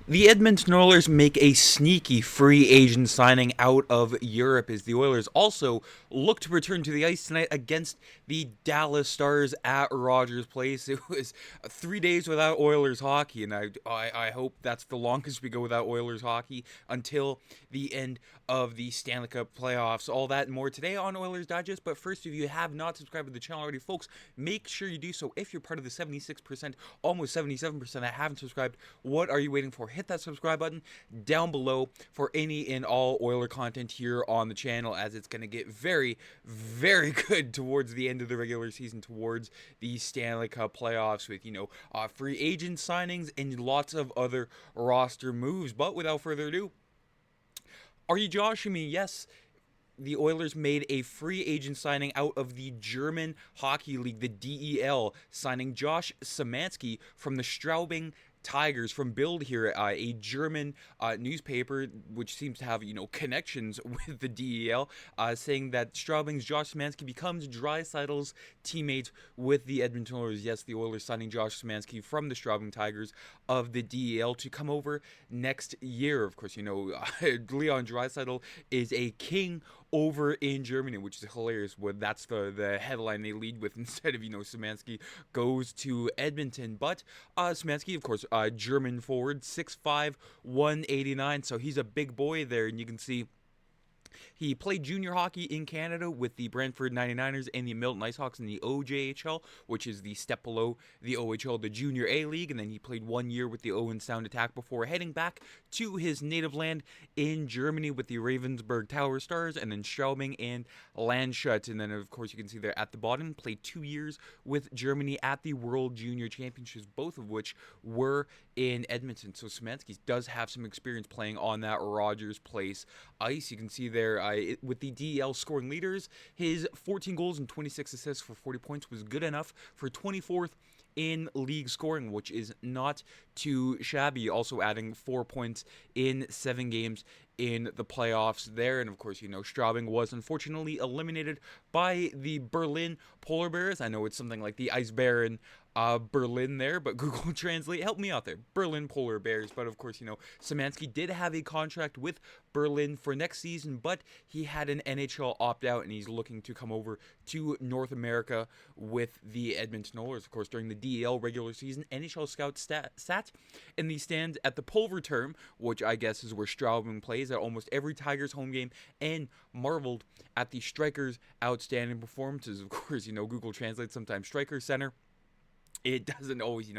The Edmonton Oilers make a sneaky free agent signing out of Europe as the Oilers also look to return to the ice tonight against the Dallas Stars at Rogers Place. It was 3 days without Oilers hockey, and I hope that's the longest we go without Oilers hockey until the end of the Stanley Cup playoffs. All that and more today on Oilers Digest. But first, if you have not subscribed to the channel already, folks, make sure you do so. If you're part of the 76%, almost 77% that haven't subscribed, what are you waiting for? Hit that subscribe button down below for any and all Oiler content here on the channel, as it's going to get very, very good towards the end of the regular season, towards the Stanley Cup playoffs with, free agent signings and lots of other roster moves. But without further ado, are you joshing me? Yes, the Oilers made a free agent signing out of the German Hockey League, the DEL, signing Josh Szymanski from the Straubing Tigers from Bild here, a German newspaper which seems to have connections with the DEL, saying that Straubing's Josh Szymanski becomes Draisaitl's teammate with the Edmonton Oilers. Yes, the Oilers signing Josh Szymanski from the Straubing Tigers of the DEL to come over next year. Of course, Leon Draisaitl is a king over in Germany, which is hilarious. That's the headline they lead with instead of Szymanski goes to Edmonton. But Szymanski, of course, German forward, 6'5", 189, so he's a big boy there, and you can see he played junior hockey in Canada with the Brantford 99ers and the Milton Icehawks in the OJHL, which is the step below the OHL, the Junior A League, and then he played 1 year with the Owen Sound Attack before heading back to his native land in Germany with the Ravensburg Tower Stars, and then Straubing and Landshut. And then, of course, you can see there at the bottom, played 2 years with Germany at the World Junior Championships, both of which were in Edmonton. So Szymanski does have some experience playing on that Rogers Place ice. You can see there with the DEL scoring leaders, his 14 goals and 26 assists for 40 points was good enough for 24th in league scoring, which is not too shabby. Also adding 4 points in 7 games in the playoffs there. And of course, Straubing was unfortunately eliminated by the Berlin Polar Bears. I know it's something like the Ice Baron Berlin there, but Google Translate, help me out there. Berlin Polar Bears. But of course, Szymanski did have a contract with Berlin for next season, but he had an NHL opt-out, and he's looking to come over to North America with the Edmonton Oilers. Of course, during the DEL regular season, NHL scouts sat in the stands at the Pulver Term, which I guess is where Straubing plays, at almost every Tigers home game, and marveled at the strikers' outstanding performances. Of course, Google Translate sometimes striker, center, it doesn't always,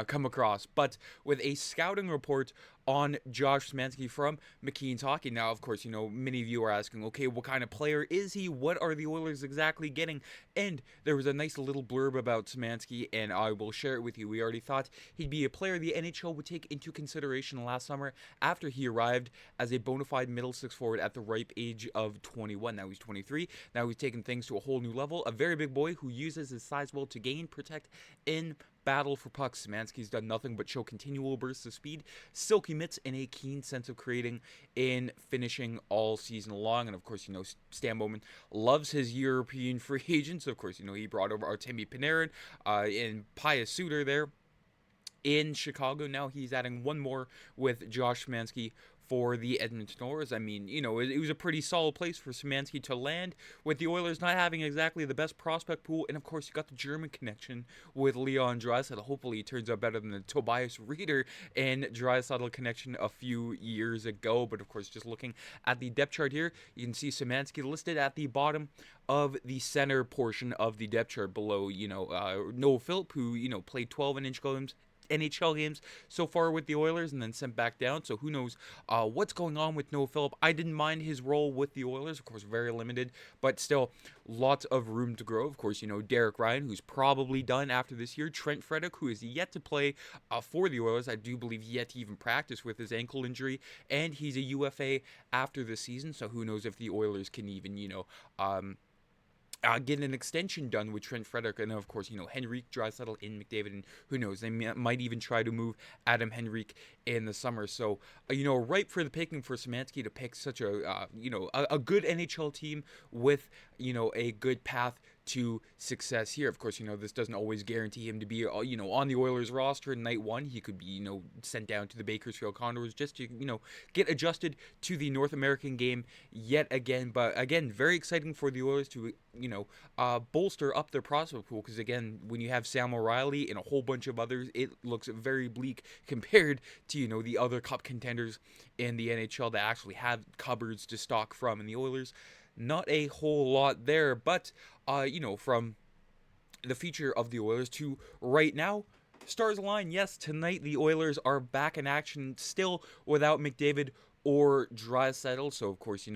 come across. But with a scouting report on Josh Szymanski from McKeen's Hockey. Now, of course, many of you are asking, okay, what kind of player is he? What are the Oilers exactly getting? And there was a nice little blurb about Szymanski, and I will share it with you. We already thought he'd be a player the NHL would take into consideration last summer after he arrived as a bona fide middle six forward at the ripe age of 21. Now he's 23. Now he's taken things to a whole new level. A very big boy who uses his size well to gain, protect, in battle for pucks. Szymanski's done nothing but show continual bursts of speed, silky mitts, and a keen sense of creating and finishing all season long. And of course, Stan Bowman loves his European free agents. Of course, he brought over Artemi Panarin and Pius Suter there in Chicago. Now he's adding one more with Josh Szymanski for the Edmonton Oilers. I mean, it was a pretty solid place for Szymanski to land, with the Oilers not having exactly the best prospect pool. And of course, you got the German connection with Leon Draisaitl. Hopefully, it turns out better than the Tobias Rieder and Draisaitl connection a few years ago. But of course, just looking at the depth chart here, you can see Szymanski listed at the bottom of the center portion of the depth chart below, Noah Philp, who, played 12 NHL games so far with the Oilers and then sent back down. So who knows what's going on with Noah Philp. I didn't mind his role with the Oilers. Of course, very limited, but still lots of room to grow. Of course, Derek Ryan, who's probably done after this year. Trent Frederick, who is yet to play for the Oilers. I do believe yet to even practice with his ankle injury. And he's a UFA after the season. So who knows if the Oilers can even, get an extension done with Trent Frederick. And of course, Henrique, Draisaitl, and McDavid, and who knows, they might even try to move Adam Henrique in the summer. So, ripe for the picking for Szymanski to pick such a good NHL team with, a good path to success here. Of course, this doesn't always guarantee him to be, on the Oilers roster in night one. He could be, sent down to the Bakersfield Condors just to, get adjusted to the North American game yet again. But again, very exciting for the Oilers to, bolster up their prospect pool, because again, when you have Sam O'Reilly and a whole bunch of others, it looks very bleak compared to, the other cup contenders in the NHL that actually have cupboards to stock from. And the Oilers, not a whole lot there, but from the future of the Oilers to right now, stars align. Yes, tonight the Oilers are back in action, still without McDavid or Draisaitl. So of course,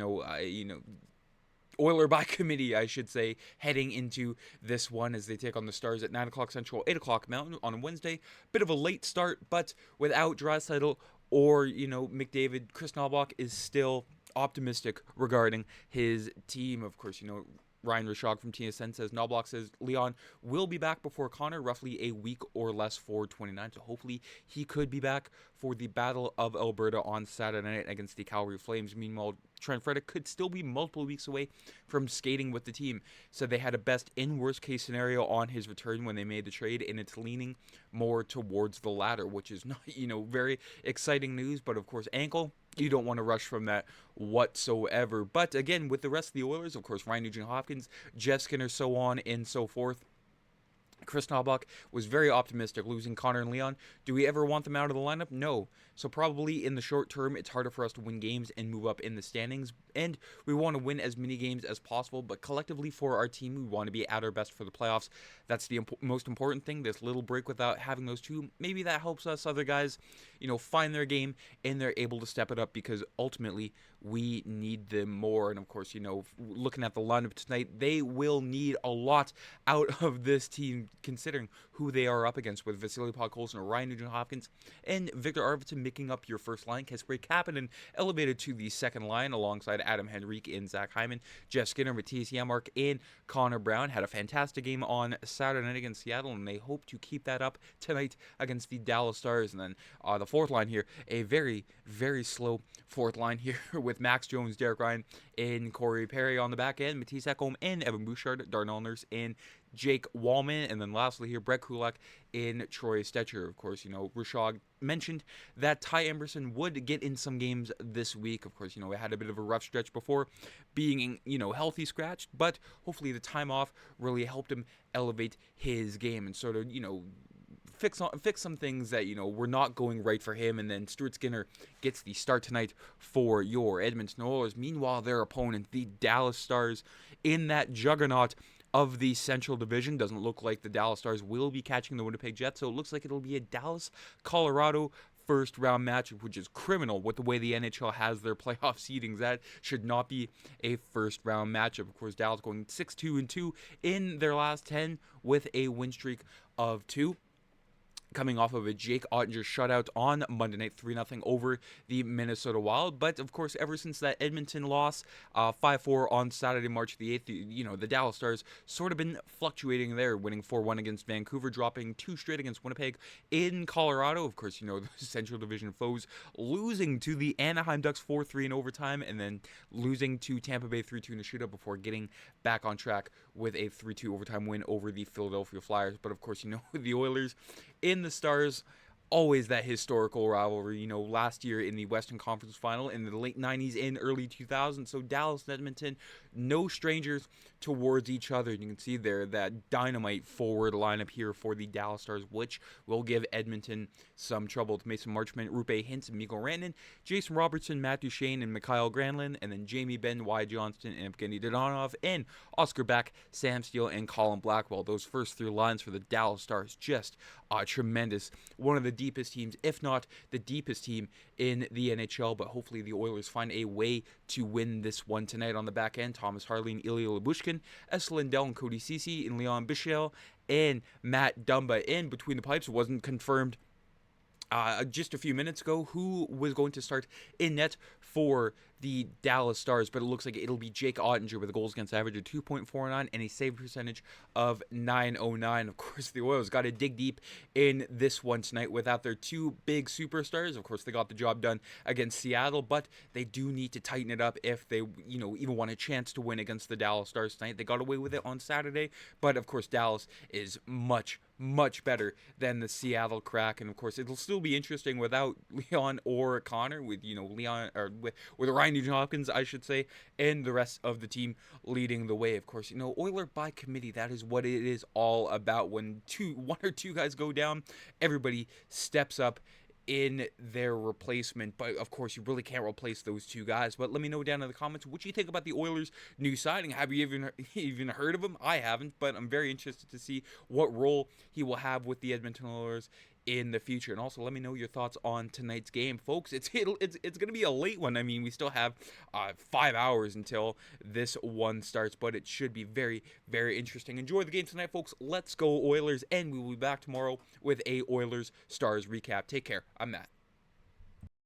Oiler by committee, I should say, heading into this one as they take on the Stars at 9 o'clock Central, 8 o'clock Mountain on Wednesday. Bit of a late start, but without Draisaitl or, McDavid, Kris Knoblauch is still optimistic regarding his team. Of course, Ryan Rishaug from TSN says Knoblauch says Leon will be back before Connor, roughly a week or less for 29. So hopefully he could be back for the Battle of Alberta on Saturday night against the Calgary Flames. Meanwhile, Trent Frederick could still be multiple weeks away from skating with the team. So they had a best in worst case scenario on his return when they made the trade, and it's leaning more towards the latter, which is not, very exciting news. But of course, ankle, you don't want to rush from that whatsoever. But again, with the rest of the Oilers, of course, Ryan Nugent-Hopkins, Jeff Skinner, so on and so forth. Kris Knoblauch was very optimistic losing Connor and Leon. Do we ever want them out of the lineup? No. So probably in the short term, it's harder for us to win games and move up in the standings. And we want to win as many games as possible. But collectively for our team, we want to be at our best for the playoffs. That's the most important thing. This little break without having those two, maybe that helps us other guys, find their game and they're able to step it up, because ultimately we need them more. And of course, looking at the lineup tonight, they will need a lot out of this team, considering who they are up against, with Vasily Podkolzin, Ryan Nugent-Hopkins, and Victor Arvidsson making up your first line. Kasperi Kapanen elevated to the second line alongside Adam Henrique and Zach Hyman. Jeff Skinner, Matthias Janmark, and Connor Brown had a fantastic game on Saturday night against Seattle, and they hope to keep that up tonight against the Dallas Stars. And then the fourth line here, a very, very slow fourth line here with Max Jones, Derek Ryan, and Corey Perry on the back end, Matisse Ekholm and Evan Bouchard, Darnell Nurse, and Jake Wallman. And then lastly here, Brett Kulak in Troy Stetcher. Of course, Rishaug mentioned that Ty Emberson would get in some games this week. Of course, it had a bit of a rough stretch before being, healthy scratched, but hopefully the time off really helped him elevate his game and sort of, fix some things that, were not going right for him. And then Stuart Skinner gets the start tonight for your Edmonton Oilers. Meanwhile, their opponent, the Dallas Stars, in that juggernaut of the Central Division. Doesn't look like the Dallas Stars will be catching the Winnipeg Jets, so it looks like it'll be a Dallas-Colorado first round matchup, which is criminal with the way the NHL has their playoff seedings. That should not be a first round matchup. Of course, Dallas going 6-2-2 in their last 10 with a win streak of 2. Coming off of a Jake Ottinger shutout on Monday night, 3-0 over the Minnesota Wild. But, of course, ever since that Edmonton loss, 5-4 on Saturday, March the 8th, the Dallas Stars sort of been fluctuating there, winning 4-1 against Vancouver, dropping 2 straight against Winnipeg in Colorado. Of course, the Central Division foes, losing to the Anaheim Ducks 4-3 in overtime, and then losing to Tampa Bay 3-2 in a shootout before getting back on track with a 3-2 overtime win over the Philadelphia Flyers. But, of course, the Oilers in the Stars, always that historical rivalry, last year in the Western Conference Final in the late 90s and early 2000s. So Dallas and Edmonton, no strangers towards each other. You can see there that dynamite forward lineup here for the Dallas Stars, which will give Edmonton some trouble. With Mason Marchment, Rupe Hintz, and Mikko Rantanen, Jason Robertson, Matt Duchene, and Mikhail Granlund, and then Jamie Benn, Wyatt Johnston, and Evgeny Dodonov, and Oscar Beck, Sam Steele, and Colin Blackwell. Those first 3 lines for the Dallas Stars, just tremendous. One of the deepest teams, if not the deepest team in the NHL, but hopefully the Oilers find a way to win this one tonight. On the back end, Thomas Harley and Ilya Lyubushkin, Esa Lindell and Cody Ceci, and Leon Bichelle and Matt Dumba. In between the pipes, wasn't confirmed just a few minutes ago who was going to start in net for the Dallas Stars, but it looks like it'll be Jake Ottinger with a goals against average of 2.49 and a save percentage of 909. Of course, the Oilers got to dig deep in this one tonight without their two big superstars. Of course, they got the job done against Seattle, but they do need to tighten it up if they, even want a chance to win against the Dallas Stars tonight. They got away with it on Saturday, but of course, Dallas is much better than the Seattle Kraken. And of course, it'll still be interesting without Leon or Connor, with Leon, or with Ryan Nugent-Hopkins, I should say, and the rest of the team leading the way. Of course, Oiler by committee. That is what it is all about. When one or two guys go down, everybody steps up in their replacement. But of course, you really can't replace those two guys. But let me know down in the comments what you think about the Oilers' new signing. Have you even heard of him? I haven't, but I'm very interested to see what role he will have with the Edmonton Oilers in the future. And also, let me know your thoughts on tonight's game, folks. It's going to be a late one. I mean, we still have 5 hours until this one starts, but it should be very, very interesting. Enjoy the game tonight, folks. Let's go Oilers, and we will be back tomorrow with a Oilers Stars recap. Take care. I'm Matt.